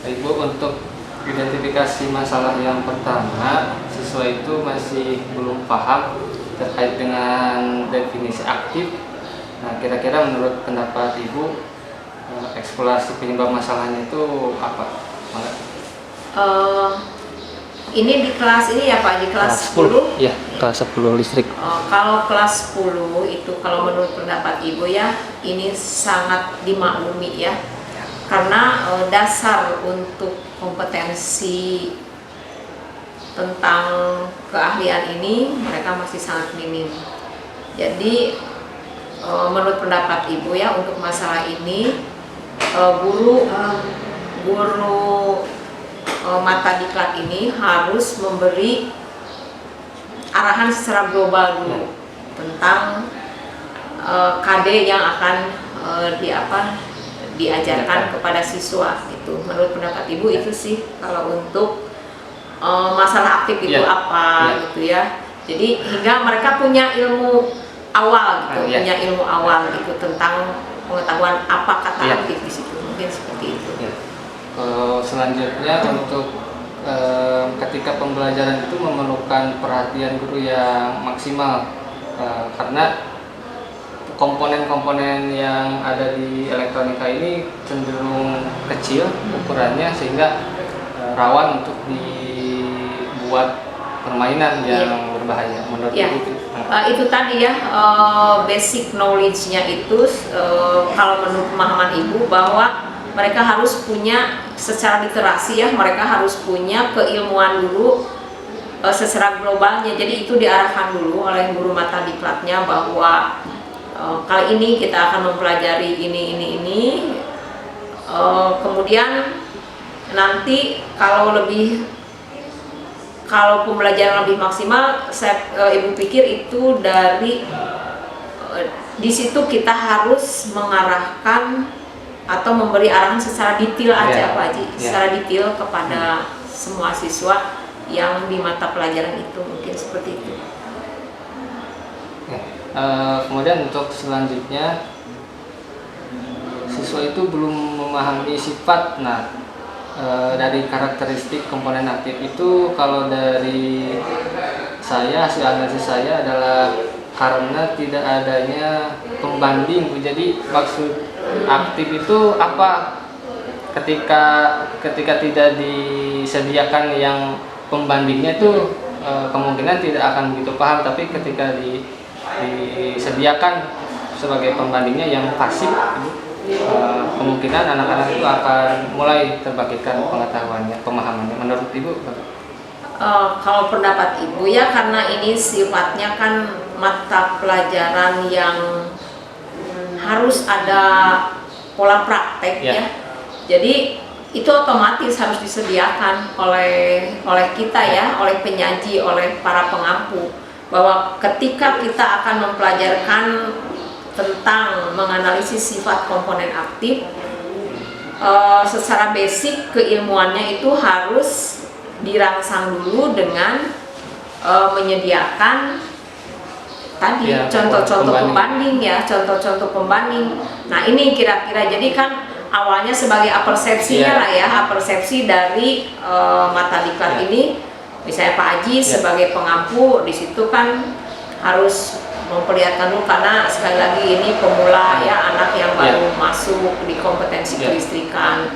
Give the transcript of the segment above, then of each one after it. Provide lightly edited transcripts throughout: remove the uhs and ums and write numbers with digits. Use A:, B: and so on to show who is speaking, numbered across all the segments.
A: Ibu, untuk identifikasi masalah yang pertama, siswa itu masih belum paham terkait dengan definisi aktif. Nah, kira-kira menurut pendapat Ibu, eksplorasi penyebab masalahnya itu apa?
B: Ini di kelas ini ya Pak, di kelas 10?
A: Ya, kelas 10 listrik.
B: Kalau kelas 10 itu kalau menurut pendapat Ibu ya, ini sangat dimaklumi ya. Karena dasar untuk kompetensi tentang keahlian ini mereka masih sangat minim. Jadi menurut pendapat Ibu ya, untuk masalah ini guru mata diklat ini harus memberi arahan secara global dulu tentang KD yang akan diajarkan kepada siswa. Itu menurut pendapat Ibu itu sih kalau untuk masalah aktif itu apa gitu ya. Jadi hingga mereka punya ilmu awal gitu, punya ilmu awal gitu tentang pengetahuan apa kata aktif di situ, mungkin seperti itu.
A: Selanjutnya untuk ketika pembelajaran itu memerlukan perhatian guru yang maksimal, karena komponen-komponen yang ada di elektronika ini cenderung kecil ukurannya sehingga rawan untuk dibuat permainan yang berbahaya. Menurut Ibu?
B: Itu tadi ya, basic knowledge-nya itu kalau menurut pemahaman Ibu bahwa mereka harus punya secara literasi ya, mereka harus punya keilmuan dulu secara globalnya. Jadi itu diarahkan dulu oleh guru mata diklatnya bahwa kali ini kita akan mempelajari ini. Kemudian nanti kalau pembelajaran lebih maksimal, Ibu pikir itu di situ kita harus mengarahkan atau memberi arahan secara detail aja Pak Haji, secara detail kepada semua siswa yang di mata pelajaran itu, mungkin seperti itu.
A: Kemudian untuk selanjutnya, siswa itu belum memahami sifat. Nah, dari karakteristik komponen aktif itu, kalau dari saya, hasil analisis saya adalah karena tidak adanya pembanding. Jadi maksud aktif itu apa? Ketika tidak disediakan yang pembandingnya itu kemungkinan tidak akan begitu paham, tapi ketika disediakan sebagai pembandingnya yang pasif, kemungkinan anak-anak itu akan mulai terbangkitkan pengetahuannya, pemahamannya. Menurut Ibu?
B: Kalau pendapat Ibu ya, karena ini sifatnya kan mata pelajaran yang harus ada pola praktek ya. Jadi itu otomatis harus disediakan oleh kita ya, oleh penyaji, oleh para pengampu, bahwa ketika kita akan mempelajarkan tentang menganalisis sifat komponen aktif, secara basic keilmuannya itu harus dirangsang dulu dengan menyediakan tadi contoh-contoh pembanding ya, contoh-contoh pembanding. Nah ini kira-kira, jadi kan awalnya sebagai apersepsinya lah ya, apersepsi dari mata diklat ini, misalnya Pak Haji sebagai pengampu di situ kan harus memperlihatkan dulu, karena sekali lagi ini pemula ya, anak yang baru masuk di kompetensi kelistrikan.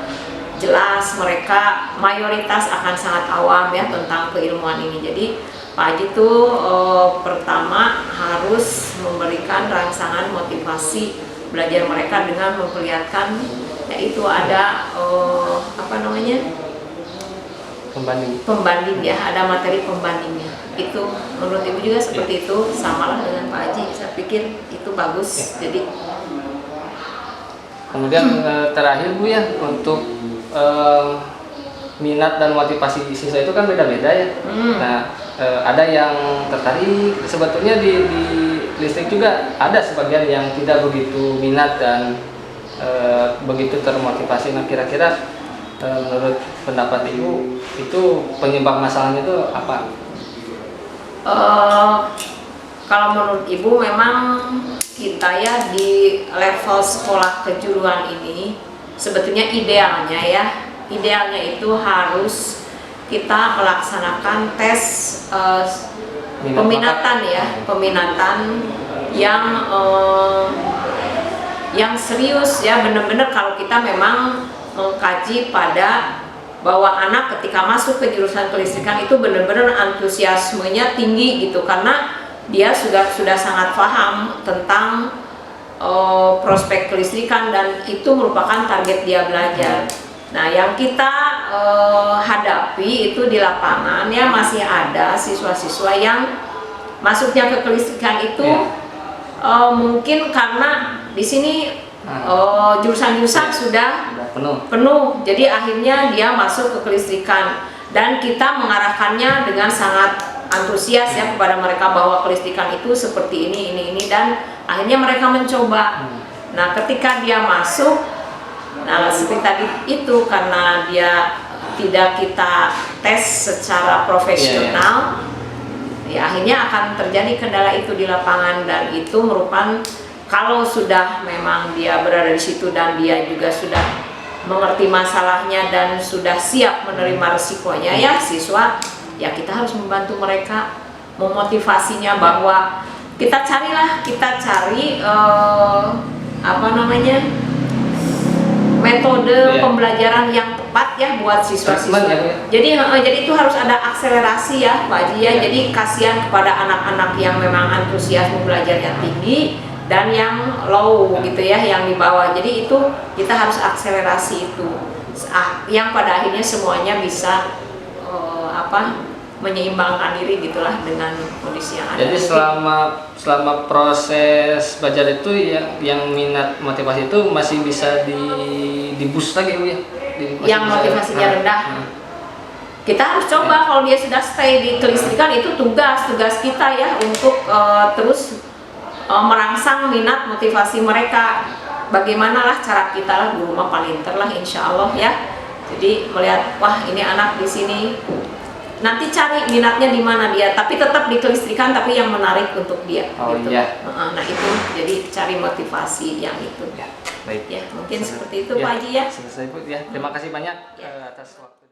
B: Jelas mereka mayoritas akan sangat awam ya tentang keilmuan ini. Jadi Pak Haji itu pertama harus memberikan rangsangan motivasi belajar mereka dengan memperlihatkan, yaitu ada pembanding ya, ada materi pembandingnya. Itu menurut Ibu juga seperti itu, samalah dengan Pak Haji. Saya pikir itu bagus. Jadi
A: kemudian terakhir Bu ya, untuk minat dan motivasi siswa itu kan beda-beda ya. Nah, ada yang tertarik, sebetulnya di listrik juga ada sebagian yang tidak begitu minat dan begitu termotivasi. Nah, kira-kira menurut pendapat Ibu itu penyebab masalahnya itu apa?
B: Kalau menurut Ibu memang kita ya di level sekolah kejuruan ini sebetulnya idealnya itu harus kita melaksanakan tes peminatan yang serius ya, benar-benar kalau kita memang mengkaji pada bahwa anak ketika masuk ke jurusan kelistrikan itu benar-benar antusiasmenya tinggi gitu, karena dia sudah sangat paham tentang prospek kelistrikan dan itu merupakan target dia belajar. Nah, yang kita hadapi itu di lapangan ya, masih ada siswa-siswa yang masuknya ke kelistrikan itu mungkin karena di sini jurusan-jurusan sudah penuh, jadi akhirnya dia masuk ke kelistrikan dan kita mengarahkannya dengan sangat antusias ya kepada mereka bahwa kelistrikan itu seperti ini dan akhirnya mereka mencoba. Nah, ketika dia masuk, nah seperti tadi itu karena dia tidak kita tes secara profesional, ya akhirnya akan terjadi kendala itu di lapangan, dan itu merupakan kalau sudah memang dia berada di situ dan dia juga sudah mengerti masalahnya dan sudah siap menerima resikonya ya siswa, ya kita harus membantu mereka, memotivasinya bahwa kita cari metode pembelajaran yang tepat ya buat siswa-siswa. Jadi itu harus ada akselerasi ya Pak Haji ya. Jadi kasihan kepada anak-anak yang memang antusias belajarnya tinggi dan yang low gitu ya, yang di bawah. Jadi itu kita harus akselerasi itu, yang pada akhirnya semuanya bisa menyeimbangkan diri gitulah dengan kondisi yang ada.
A: Jadi selama proses belajar itu yang minat motivasi itu masih bisa di boost lagi Bu ya.
B: Yang motivasinya rendah. Kita harus coba kalau dia sudah stay di kelistrikan, itu tugas kita ya untuk terus merangsang minat motivasi mereka. Bagaimanalah cara kita lah, guru mah palinter lah insya Allah ya. Jadi melihat wah ini anak di sini, nanti cari minatnya di mana dia, tapi tetap di kelistrikan tapi yang menarik untuk dia. Gitu. Iya. Nah itu jadi cari motivasi yang itu.
A: Ya, baik.
B: Ya mungkin seperti itu Pak Haji ya.
A: Selesai Bu ya. Terima kasih banyak atas waktu.